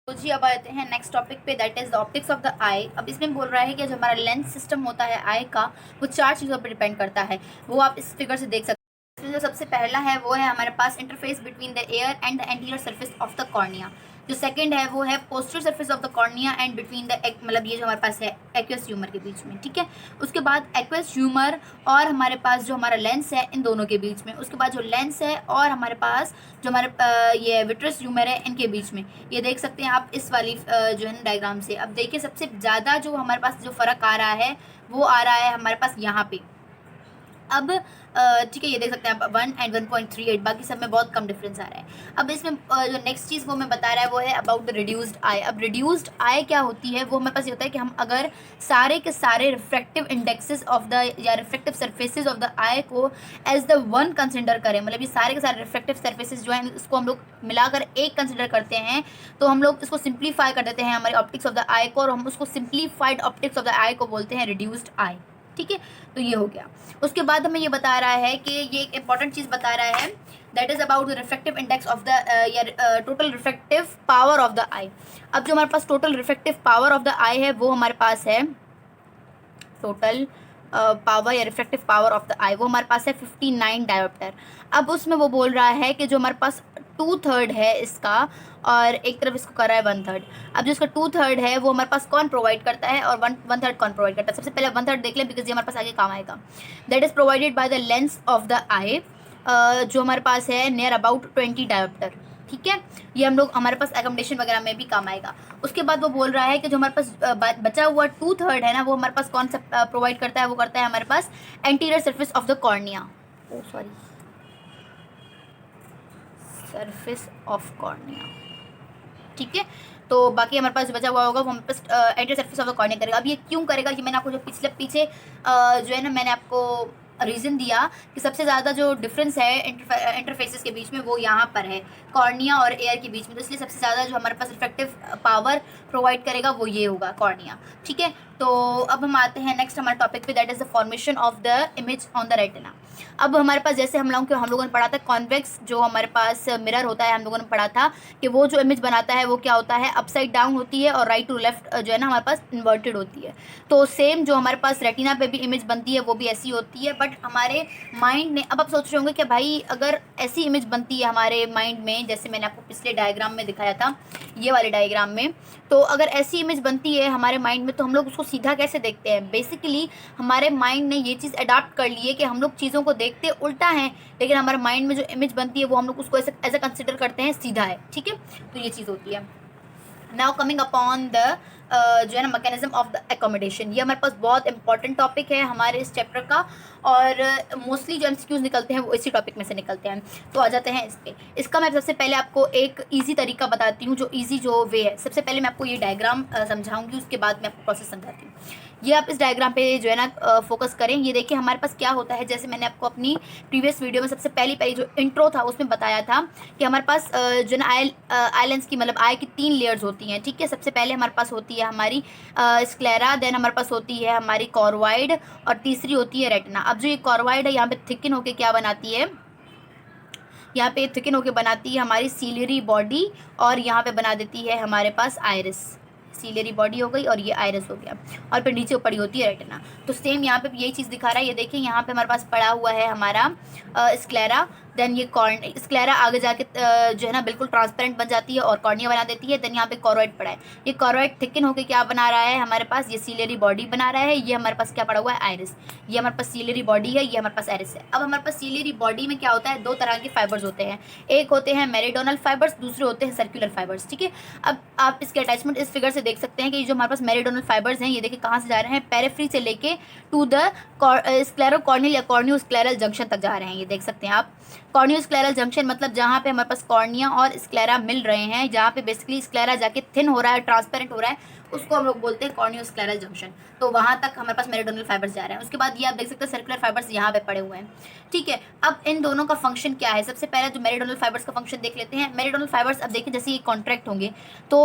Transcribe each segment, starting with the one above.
तो जी अब आते हैं नेक्स्ट टॉपिक पे, that is the optics of the eye. अब इसमें बोल रहा है कि जो हमारा लेंस सिस्टम होता है आई का, वो चार चीज़ों पर डिपेंड करता है। वो आप इस फिगर से देख सकते हैं। इसमें जो सबसे पहला है वो है हमारे पास interface between the air and the anterior surface of the cornea. जो सेकंड है वो है posterior surface of the cornea and between the मतलब ये जो हमारे पास है एक्वस ह्यूमर के बीच में, ठीक है। उसके बाद एक्वस ह्यूमर और हमारे पास जो हमारा लेंस है इन दोनों के बीच में। उसके बाद जो लेंस है और हमारे पास जो हमारे ये विट्रस ह्यूमर है इनके बीच में। ये देख सकते हैं आप इस वाली जो है ना डायग्राम से। अब देखिए सबसे ज़्यादा जो हमारे पास जो फ़र्क आ रहा है वो आ रहा है हमारे पास यहाँ पे। अब ठीक है, ये देख सकते हैं आप 1 एंड 1.38, बाकी सब में बहुत कम डिफरेंस आ रहा है। अब इसमें जो नेक्स्ट चीज़ वो मैं बता रहा है वो है अबाउट द रिड्यूस्ड आई। अब रिड्यूस्ड आई क्या होती है, वो हमारे पास ये होता है कि हम अगर सारे के सारे रिफ्रैक्टिव इंडेक्सेस ऑफ द या रिफ्रैक्टिव सरफेसेज ऑफ द आई को एज द वन कंसिडर करें, मतलब ये सारे के सारे रिफ्रैक्टिव सरफेसेज जो हैं इसको हम लोग मिलाकर एक कंसिडर करते हैं, तो हम लोग इसको सिंप्लीफाई कर देते हैं हमारी ऑप्टिक्स ऑफ द आई को, और हम उसको सिंप्लीफाइड ऑप्टिक्स ऑफ द आई को बोलते हैं रिड्यूस्ड आई, ठीक है। तो ये हो गया। उसके बाद हमें ये बता रहा है कि ये एक इंपॉर्टेंट चीज़ बता रहा है, that is about the refractive index of the या total refractive power of the eye. अब जो हमारे पास total refractive power of the eye है वो हमारे पास है टोटल पावर या refractive power of the eye, वो हमारे पास है 59 डायोप्टर। अब उसमें वो बोल रहा है कि जो हमारे पास 2/3 है इसका और एक तरफ इसको कर रहा है 1/3। अब जो इसका 2/3 है वो हमारे पास कौन प्रोवाइड करता है और 1/3 कौन प्रोवाइड करता है। सबसे पहले 1/3 देख लें बिकॉज ये हमारे पास आगे काम आएगा। That is provided by the lens of the eye, जो हमारे पास है नियर अबाउट 20 डायोप्टर, ठीक है। ये हम लोग हमारे पास एकोमोडेशन वगैरह में भी काम आएगा। उसके बाद वो बोल रहा है कि जो हमारे पास बचा हुआ 2/3 है ना, वो हमारे पास कौन सा प्रोवाइड करता है, वो करता है हमारे पास anterior surface of the cornea, oh sorry surface of cornea, ठीक है। तो बाकी हमारे पास जो बचा हुआ होगा वो हमारे पास anterior surface of the cornea करेगा। अब ये क्यों करेगा, ये मैंने आपको जो पीछे जो है ना मैंने आपको रीज़न दिया कि सबसे ज़्यादा जो डिफरेंस है इंटरफेसेस के बीच में वो यहाँ पर है कॉर्निया और एयर के बीच में, तो इसलिए सबसे ज़्यादा जो हमारे पास रिफ्लेक्टिव पावर प्रोवाइड करेगा वो ये होगा कॉर्निया, ठीक है। तो अब हम आते हैं नेक्स्ट हमारे टॉपिक पे, that is the formation of the image on the retina. अब हमारे पास जैसे हम लोगों ने पढ़ा था कॉन्वेक्स जो हमारे पास मिरर होता है, हम लोगों ने पढ़ा था कि वो जो इमेज बनाता है वो क्या होता है, अपसाइड डाउन होती है और राइट टू लेफ्ट जो है ना हमारे पास इन्वर्टेड होती है। तो सेम जो हमारे पास रेटिना पे भी इमेज बनती है वो भी ऐसी होती है, बट हमारे माइंड ने, अब आप सोच रहे होंगे कि भाई अगर ऐसी इमेज बनती है हमारे माइंड में, जैसे मैंने आपको पिछले डायग्राम में दिखाया था ये वाले डायग्राम में, तो अगर ऐसी इमेज बनती है हमारे माइंड में तो हम लोग उसको सीधा कैसे देखते हैं। बेसिकली हमारे माइंड ने ये चीज़ अडॉप्ट कर ली है कि हम लोग चीज़ों को देखते उल्टा है, लेकिन हमारे माइंड में जो इमेज बनती है वो हम लोग उसको ऐसा कंसिडर करते हैं सीधा है, ठीक है। तो ये चीज़ होती है। नाउ कमिंग अपॉन द जो है ना मैकेनिज्म ऑफ द एकोमोडेशन, ये हमारे पास बहुत इंपॉर्टेंट टॉपिक है हमारे इस चैप्टर का, और मोस्टली जो एमसीक्यूज निकलते हैं वो इसी टॉपिक में से निकलते हैं। तो आ जाते हैं इस पे। इसका मैं सबसे पहले आपको एक इजी तरीका बताती हूँ, जो इजी जो वे है। सबसे पहले मैं आपको ये डायग्राम समझाऊंगी, उसके बाद मैं आपको प्रोसेस समझाती हूँ। ये आप इस डायग्राम पे जो है ना फोकस करें। ये देखिए हमारे पास क्या होता है, जैसे मैंने आपको अपनी प्रीवियस वीडियो में सबसे पहली जो इंट्रो था उसमें बताया था कि हमारे पास जो है ना आई लेंस की मतलब आई की 3 लेयर्स होती हैं, ठीक है। सबसे पहले हमारे पास होती है हमारी स्क्लेरा, देन हमारे पास होती है हमारी कॉर्वाइड, और तीसरी होती है रेटिना। अब जो ये कॉर्वाइड है यहाँ पे थिकन होके क्या बनाती है, यहाँ पे थिकन होके बनाती है हमारी सीलियरी बॉडी, और यहाँ पे बना देती है हमारे पास आइरिस। सीलियरी बॉडी हो गई और ये आइरिस हो गया, और फिर नीचे पड़ी होती है रेटिना। तो सेम यहाँ पे भी यही चीज़ दिखा रहा है। ये देखिए यहाँ पे हमारे पास पड़ा हुआ है हमारा स्क्लेरा, देन ये स्क्लेरा आगे जाके जो है ना बिल्कुल ट्रांसपेरेंट बन जाती है और कॉर्निया बना देती है। देन यहाँ पे कॉर्वाइड पड़ा है, ये कॉर्वाइड थिकन होकर क्या बना रहा है हमारे पास, ये सीलियरी बॉडी बना रहा है। ये हमारे पास क्या पड़ा हुआ है, आइरिस। ये हमारे पास सीलियरी बॉडी है, ये हमारे पास आइरिस है। अब हमारे पास सीलियरी बॉडी में क्या होता है, 2 तरह के फाइबर्स होते हैं, एक होते हैं मेरिडोनल फाइबर्स, दूसरे होते हैं सर्कुलर फाइबर्स, ठीक है। अब आप इसके अटैचमेंट इस फिगर से देख सकते हैं कि जो हमारे पास मेरिडोनल फाइबर्स हैं ये देखिए कहाँ से जा रहे हैं, पेरिफेरी से लेके टू द स्क्लेरोकॉर्नियल या कॉर्नियोस्क्लेरल जंक्शन तक जा रहे हैं। ये देख सकते हैं आप, कॉर्नियोस्क्लेरल जंक्शन मतलब जहाँ पे हमारे पास कॉर्निया और स्क्लेरा मिल रहे हैं, जहाँ पे बेसिकली स्क्लेरा जाके थिन हो रहा है, ट्रांसपेरेंट हो रहा है, उसको हम लोग बोलते हैं कॉर्नियोस्क्लेरल जंक्शन। तो वहाँ तक हमारे पास मेरिडोनल फाइबर्स जा रहे हैं। उसके बाद ये आप देख सकते हैं सर्कुलर फाइबर्स यहाँ पे पड़े हुए हैं, ठीक है। अब इन दोनों का फंक्शन क्या है, सबसे पहले जो मेरिडोनल फाइबर्स का फंक्शन देख लेते हैं। मेरिडोनल फाइबर्स अब देखिए जैसे ये कॉन्ट्रैक्ट होंगे तो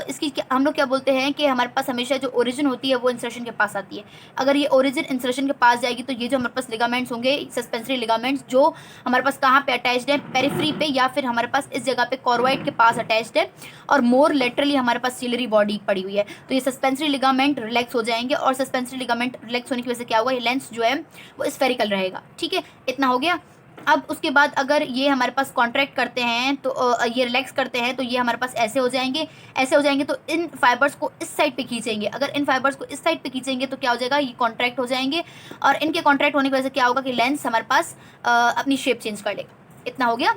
इसकी हम लोग क्या बोलते हैं कि हमारे पास हमेशा जो ओरिजिन होती है वो इंसर्शन के पास आती है। अगर ये ओरिजिन इंसर्शन के पास जाएगी तो ये जो हमारे पास लिगामेंट्स होंगे, सस्पेंसरी लिगामेंट्स, जो हमारे पास कहाँ पे अटैच्ड है, पेरिफ्री पे, या फिर हमारे पास इस जगह पे कॉर्वाइड के पास अटैच्ड है, और मोर लेटरली हमारे पास सिलरी बॉडी पड़ी हुई है। तो ये सस्पेंसरी लिगामेंट रिलैक्स हो जाएंगे, और सस्पेंसरी लिगामेंट रिलैक्स होने की वजह से क्या होगा, ये लेंस जो है वो स्फेरिकल रहेगा। ठीक है, इतना हो गया। अब उसके बाद अगर ये हमारे पास कॉन्ट्रैक्ट करते हैं तो ये रिलैक्स करते हैं तो ये हमारे पास ऐसे हो जाएंगे, ऐसे हो जाएंगे। तो इन फाइबर्स को इस साइड पे खींचेंगे, अगर इन फाइबर्स को इस साइड पे खींचेंगे तो क्या हो जाएगा, ये कॉन्ट्रैक्ट हो जाएंगे, और इनके कॉन्ट्रैक्ट होने की वजह से क्या होगा कि लेंस हमारे पास अपनी शेप चेंज कर लेगा। इतना हो गया।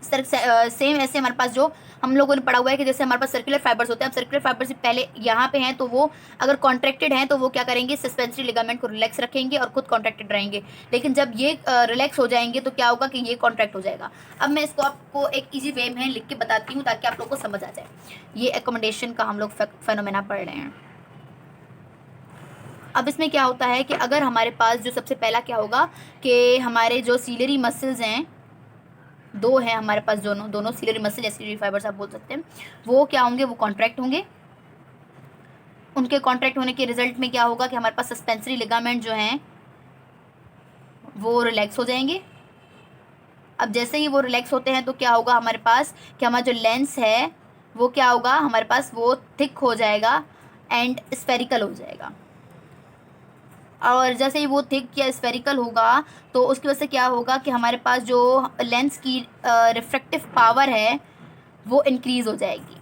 सर सेम ऐसे हमारे पास जो हम लोगों ने पढ़ा हुआ है कि जैसे हमारे पास सर्कुलर फाइबर्स होते हैं, अब सर्कुलर फाइबर्स से पहले यहाँ पे हैं तो वो अगर कॉन्ट्रैक्टेड हैं तो वो क्या करेंगे, सस्पेंसरी लिगामेंट को रिलैक्स रखेंगे और खुद कॉन्ट्रैक्टेड रहेंगे। लेकिन जब ये रिलैक्स हो जाएंगे तो क्या होगा कि ये कॉन्ट्रैक्ट हो जाएगा। अब मैं इसको आपको एक ईजी वे में लिख के बताती हूँ ताकि आप लोग को समझ आ जाए। ये एकोमोडेशन का हम लोग फेनोमेना पढ़ रहे हैं। अब इसमें क्या होता है कि अगर हमारे पास जो सबसे पहला क्या होगा कि हमारे जो सीलरी मसल्स हैं, दो हैं हमारे पास, दोनों सीलरी मसल या सीलरी फाइबर्स आप बोल सकते हैं, वो क्या होंगे, वो कॉन्ट्रैक्ट होंगे। उनके कॉन्ट्रैक्ट होने के रिजल्ट में क्या होगा कि हमारे पास सस्पेंसरी लिगामेंट जो हैं वो रिलैक्स हो जाएंगे। अब जैसे ही वो रिलैक्स होते हैं तो क्या होगा हमारे पास कि हमारा जो लेंस है वो क्या होगा, हमारे पास वो थिक हो जाएगा एंड स्फेरिकल हो जाएगा। और जैसे ही वो थिक या स्फेरिकल होगा तो उसकी वजह से क्या होगा कि हमारे पास जो लेंस की रिफ्रैक्टिव पावर है वो इंक्रीज़ हो जाएगी।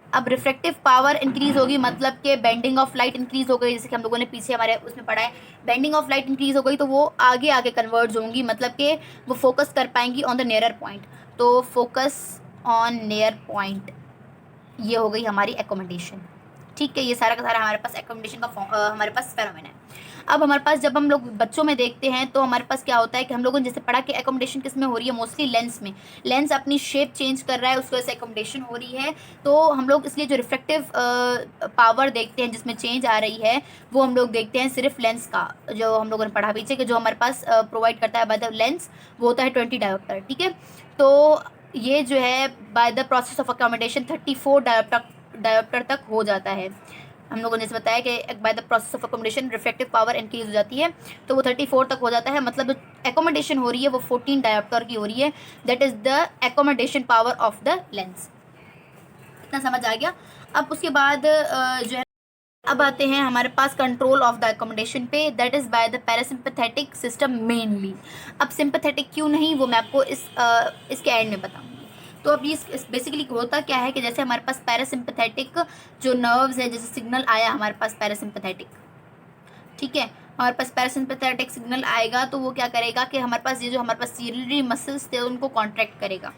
अब रिफ्रैक्टिव पावर इंक्रीज़ होगी मतलब कि बेंडिंग ऑफ लाइट इंक्रीज़ हो गई, जैसे कि हम लोगों ने पीछे हमारे उसमें पढ़ा है, बेंडिंग ऑफ लाइट इंक्रीज़ हो गई तो वो आगे आगे कन्वर्ज होंगी, मतलब कि वो फोकस कर पाएंगी ऑन द नियरर पॉइंट। तो फोकस ऑन नियर पॉइंट, ये हो गई हमारी एकोमोडेशन। ठीक है, ये सारा का सारा हमारे पास एकोमोडेशन का हमारे पास फेनोमेना है। अब हमारे पास जब हम लोग बच्चों में देखते हैं तो हमारे पास क्या होता है कि हम लोगों ने जैसे पढ़ा कि एकोमोडेशन किस में हो रही है, मोस्टली लेंस में। लेंस अपनी शेप चेंज कर रहा है, उसकी वजह से एकोमोडेशन हो रही है। तो हम लोग इसलिए जो रिफ्लेक्टिव पावर देखते हैं जिसमें चेंज आ रही है वो हम लोग देखते हैं सिर्फ लेंस का, जो हम लोगों ने पढ़ा पीछे कि जो हमारे पास प्रोवाइड करता है बाय द लेंस वो होता है 20 डायोप्टर। ठीक है, तो ये जो है by the process of accommodation 34 dioptre तक हो जाता है। हम लोगों ने जैसे बताया कि by the process of accommodation reflective power increase हो जाती है, तो वो 34 तक हो जाता है। मतलब जो एकोमोडेशन हो रही है वो 14 डायोप्टर की हो रही है, that is the accommodation power of the lens. इतना समझ आ गया। अब उसके बाद जो है अब आते हैं हमारे पास कंट्रोल ऑफ द एकोमोडेशन पे, that is by the parasympathetic system mainly. अब सिंपैथेटिक क्यों नहीं वो मैं आपको इसके एंड में बताऊंगी। तो अब ये बेसिकली होता क्या है कि जैसे हमारे पास पैरासिम्पैथेटिक जो नर्व्स है, जैसे सिग्नल आया हमारे पास पैरासिम्पैथेटिक, ठीक है, हमारे पास पैरासिम्पैथेटिक सिग्नल आएगा तो वो क्या करेगा कि हमारे पास ये जो हमारे पास सिलरी मसल्स थे उनको कॉन्ट्रैक्ट करेगा,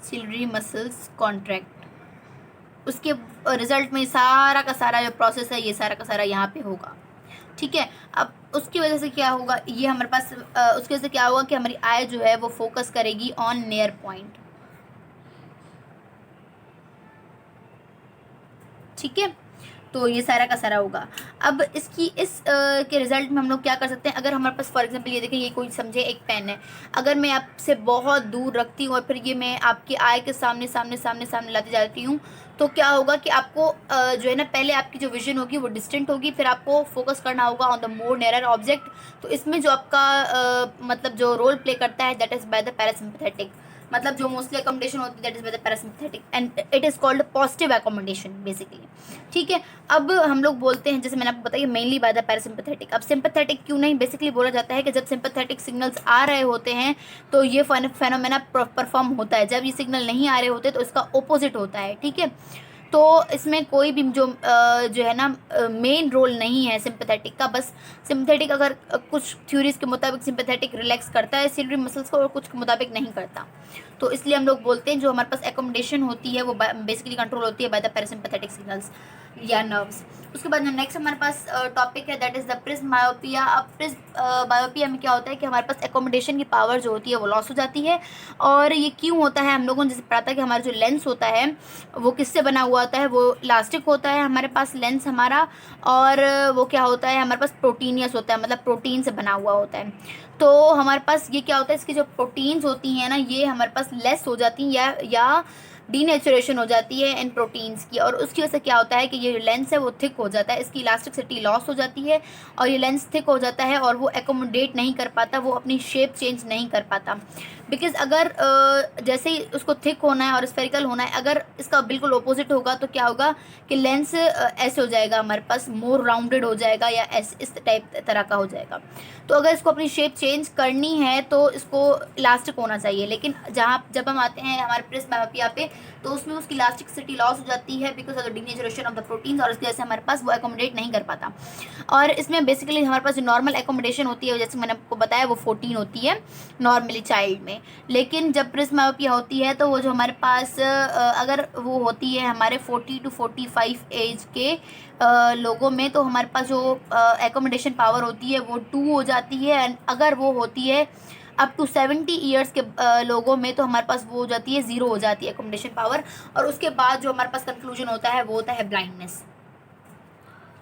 सिलरी मसल्स कॉन्ट्रैक्ट। उसके रिजल्ट में सारा का सारा जो प्रोसेस है ये सारा का सारा यहाँ पे होगा। ठीक है, अब उसकी वजह से क्या होगा, ये हमारे पास उसकी वजह से क्या होगा कि हमारी आई जो है वो फोकस करेगी ऑन नियर पॉइंट। ठीक है, तो ये सारा का सारा होगा। अब इसकी के रिजल्ट में हम लोग क्या कर सकते हैं, अगर हमारे पास फॉर एग्जांपल ये देखें, ये कोई समझे एक पेन है, अगर मैं आपसे बहुत दूर रखती हूँ और फिर ये मैं आपकी आई के सामने सामने सामने सामने लाती जाती हूँ तो क्या होगा कि आपको जो है ना, पहले आपकी जो विजन होगी वो डिस्टेंट होगी, फिर आपको फोकस करना होगा on the more nearer object. तो इसमें जो आपका मतलब जो रोल प्ले करता है that is by the parasympathetic, मतलब जो मोस्टली अकोमोडेशन होती है that is by the parasympathetic and it is called positive accommodation basically. ठीक है, अब हम लोग बोलते हैं जैसे मैंने आपको बताया मेनली बाय द पैरासिम्पैथेटिक। अब सिंपैथेटिक क्यों नहीं, बेसिकली बोला जाता है कि जब सिंपैथेटिक सिग्नल्स आ रहे होते हैं तो ये फेनोमेना परफॉर्म होता है, जब ये सिग्नल नहीं आ रहे होते तो इसका ओपोजिट होता है। ठीक है, तो इसमें कोई भी जो है ना मेन रोल नहीं है सिंपैथेटिक का, बस सिंपैथेटिक अगर कुछ थ्योरीज के मुताबिक सिंपैथेटिक रिलैक्स करता है सिलरी मसल्स को और कुछ के मुताबिक नहीं करता। तो इसलिए हम लोग बोलते हैं जो हमारे पास एकोमोडेशन होती है वो बेसिकली कंट्रोल होती है बाय द पैरासिम्पैथेटिक सिग्नल्स या नर्व्स। उसके बाद नेक्स्ट हमारे पास टॉपिक है दैट इज़ द प्रिज्म बायोपिया। अब प्रिज्म बायोपिया में क्या होता है कि हमारे पास एकोमोडेशन की पावर जो होती है वो लॉस हो जाती है। और ये क्यों होता है, हम लोगों ने जैसे पढ़ा था कि हमारा जो लेंस होता है वो किससे बना हुआ होता है, वो इलास्टिक होता है हमारे पास लेंस हमारा, और वो क्या होता है हमारे पास प्रोटीनियस होता है, मतलब प्रोटीन से बना हुआ होता है। तो हमारे पास ये क्या होता है, इसकी जो प्रोटीन्स होती हैं ना ये हमारे पास लेस हो जाती हैं या डीनेचुरेशन हो जाती है इन प्रोटीन्स की, और उसकी वजह से क्या होता है कि ये लेंस है वो थिक हो जाता है, इसकी इलास्टिसिटी लॉस हो जाती है और ये लेंस थिक हो जाता है और वो एकोमोडेट नहीं कर पाता, वो अपनी शेप चेंज नहीं कर पाता। बिकॉज अगर जैसे ही उसको थिक होना है और स्फेरिकल होना है, अगर इसका बिल्कुल ऑपोजिट होगा तो क्या होगा कि लेंस ऐसे हो जाएगा, हमारे पास मोर राउंडेड हो जाएगा या ऐसे इस तरह का हो जाएगा। तो अगर इसको अपनी शेप चेंज करनी है तो इसको इलास्टिक होना चाहिए, लेकिन जब हम आते हैं हमारे प्रिस्मायोपिया पे तो उसमें उसकी इलास्टिसिटी लॉस हो जाती है because of the denaturation of the proteins, और इसकी वजह से हमारे पास वो एकोमोडेट नहीं कर पाता। और इसमें बेसिकली हमारे पास जो नॉर्मल एकोमोडेशन होती है, जैसे मैंने आपको बताया, वो 14 होती है नॉर्मली चाइल्ड में। लेकिन जब प्रिस्मायोपिया होती है तो वो जो हमारे पास अगर वो होती है हमारे 40 to 45 एज के लोगों में, तो हमारे पास जो एकोमोडेशन पावर होती है वो 2 हो जाती है। एंड अगर वो होती है अप टू 70 ईयर्स के लोगों में तो हमारे पास वो हो जाती है 0 हो जाती है एकोमोडेशन पावर। और उसके बाद जो हमारे पास कंक्लूजन होता है वो होता है ब्लाइंडनेस।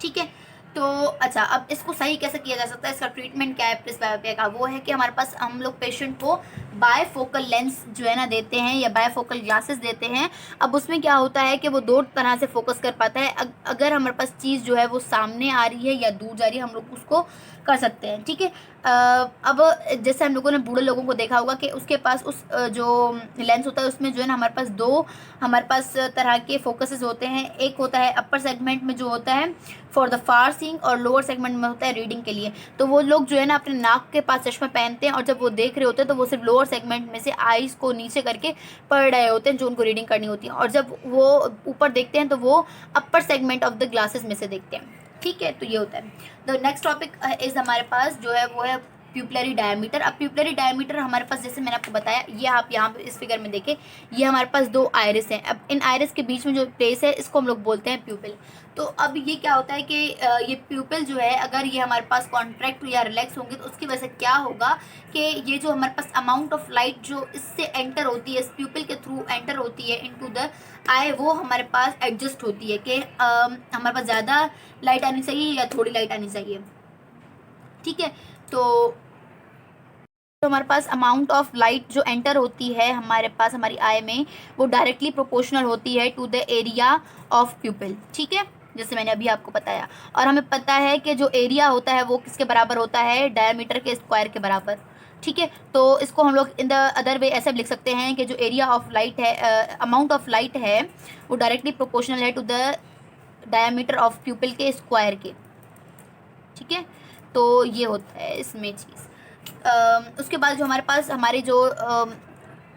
ठीक है, तो अच्छा, अब इसको सही कैसे किया जा सकता है, इसका ट्रीटमेंट क्या है प्रिस्बायोपिया का? वो है कि हमारे पास हम लोग पेशेंट को बायफोकल लेंस जो है ना देते हैं या बायफोकल ग्लासेस देते हैं। अब उसमें क्या होता है कि वो 2 तरह से फोकस कर पाता है। अगर हमारे पास चीज़ जो है वो सामने आ रही है या दूर जा रही है, हम लोग उसको कर सकते हैं। ठीक है, अब जैसे हम लोगों ने बूढ़े लोगों को देखा होगा कि उसके पास उस जो लेंस होता है उसमें जो है ना हमारे पास 2 तरह के फोकसेस होते हैं। एक होता है अपर सेगमेंट में जो होता है फॉर द फार सीइंग, और लोअर सेगमेंट में होता है रीडिंग के लिए। तो वो लोग जो है ना अपने नाक के पास चश्मा पहनते हैं और जब वो देख रहे होते हैं तो वो सिर्फ लोअर सेगमेंट में से आईज को नीचे करके पढ़ रहे होते हैं जो उनको रीडिंग करनी होती है, और जब वो ऊपर देखते हैं तो वो upper segment of the glasses में से देखते हैं। ठीक है, तो ये होता है। द नेक्स्ट टॉपिक इज हमारे पास जो है वो है प्यूपिलरी डायमीटर। अब प्यूपिलरी डायमीटर हमारे पास, जैसे मैंने आपको बताया, ये आप यहाँ पे इस फिगर में देखें, ये हमारे पास 2 आयरिस हैं। अब इन आयरिस के बीच में जो प्लेस है इसको हम लोग बोलते हैं प्यूपिल। तो अब ये क्या होता है कि ये प्यूपिल जो है अगर ये हमारे पास कॉन्ट्रैक्ट या रिलैक्स होंगे तो उसकी वजह से क्या होगा कि ये जो हमारे पास अमाउंट ऑफ लाइट जो इससे एंटर होती है, इस प्यूपिल के थ्रू एंटर होती है इनटू द आई, वो हमारे पास एडजस्ट होती है कि हमारे पास ज़्यादा लाइट आनी चाहिए या थोड़ी लाइट आनी चाहिए। ठीक है, तो हमारे पास अमाउंट ऑफ लाइट जो एंटर होती है हमारे पास हमारी आई में वो डायरेक्टली प्रोपोर्शनल होती है to the area of pupil. ठीक है, जैसे मैंने अभी आपको बताया। और हमें पता है कि जो एरिया होता है वो किसके बराबर होता है, डायमीटर के स्क्वायर के बराबर। ठीक है, तो इसको हम लोग इन द अदर वे ऐसे भी लिख सकते हैं कि जो एरिया ऑफ लाइट है, अमाउंट ऑफ लाइट है, वो डायरेक्टली प्रोपोर्शनल है to the diameter of pupil के स्क्वायर के। ठीक है, तो ये होता है इसमें चीज़। उसके बाद जो हमारे पास हमारे जो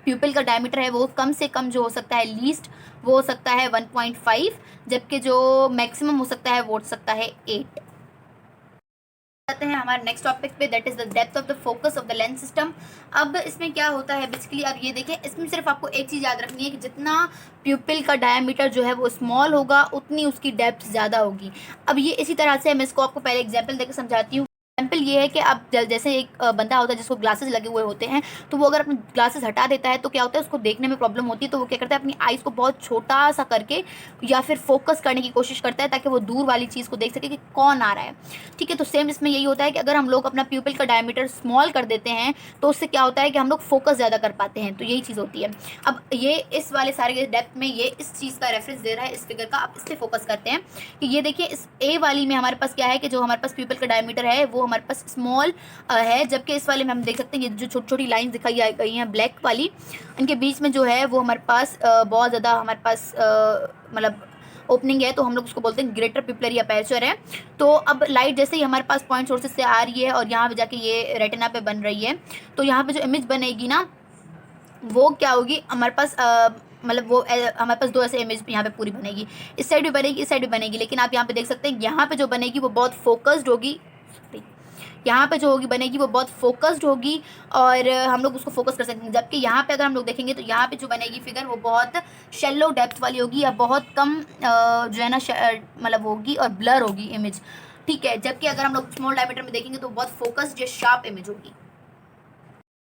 प्यूपिल का डायमीटर है वो कम से कम जो हो सकता है लीस्ट वो हो सकता है 1.5, जबकि जो मैक्सिमम हो सकता है वो हो सकता है 8। आते हैं हमारे नेक्स्ट टॉपिक पे, that is the depth of the focus of the lens system. अब इसमें क्या होता है बेसिकली, अब ये देखें, इसमें सिर्फ आपको एक चीज़ याद रखनी है कि जितना प्यूपिल का डायमीटर जो है वो स्मॉल होगा उतनी उसकी डेप्थ ज़्यादा होगी। अब ये इसी तरह से मैं इसको आपको पहले एग्जाम्पल देकर समझाती हूँ। एग्जाम्पल ये है कि आप जैसे एक बंदा होता है जिसको ग्लासेस लगे हुए होते हैं, तो वो अगर अपने ग्लासेस हटा देता है तो क्या होता है, उसको देखने में प्रॉब्लम होती है। तो वो क्या करता है, अपनी आइज़ को बहुत छोटा सा करके या फिर फोकस करने की कोशिश करता है ताकि वो दूर वाली चीज़ को देख सके कि कौन आ रहा है। ठीक है, तो सेम इसमें यही होता है कि अगर हम लोग अपना प्यूपिल का डायमीटर स्मॉल कर देते हैं तो उससे क्या होता है कि हम लोग फोकस ज़्यादा कर पाते हैं। तो यही चीज़ होती है। अब ये इस वाले सारे डेप्थ में ये इस चीज़ का रेफरेंस दे रहा है, इस फिगर का। आप इस पर फोकस करते हैं कि ये देखिए, इस ए वाली में हमारे पास क्या है कि जो हमारे पास प्यूपिल का डायमीटर है वो हमारे पास स्मॉल है, जबकि इस वाले में हम देख सकते हैं ये जो छोटी छोटी लाइंस दिखाई गई हैं ब्लैक वाली, इनके बीच में जो है वो हमारे पास बहुत ज़्यादा हमारे पास मतलब ओपनिंग है, तो हम लोग उसको बोलते हैं ग्रेटर प्यूपिलरी अपर्चर है। तो अब लाइट जैसे ही हमारे पास पॉइंट सोर्सेज से आ रही है और यहाँ पे जाके ये रेटिना पे बन रही है, तो यहाँ पे जो इमेज बनेगी ना वो क्या होगी, हमारे पास मतलब वो हमारे पास 2 ऐसे इमेज यहाँ पे पूरी बनेगी, इस साइड भी बनेगी, इस साइड भी बनेगी। लेकिन आप यहाँ पे देख सकते हैं यहाँ पे जो बनेगी वो बहुत फोकस्ड होगी, यहाँ पे जो होगी बनेगी वो बहुत फोकस्ड होगी और हम लोग उसको फोकस कर सकते हैं। जबकि यहाँ पे अगर हम लोग देखेंगे तो यहाँ पे जो बनेगी फिगर वो बहुत शेलो डेप्थ वाली होगी या बहुत कम जो है ना मतलब होगी और ब्लर होगी इमेज। ठीक है, जबकि अगर हम लोग स्मॉल डायमीटर में देखेंगे तो बहुत फोकस्ड या शार्प इमेज होगी।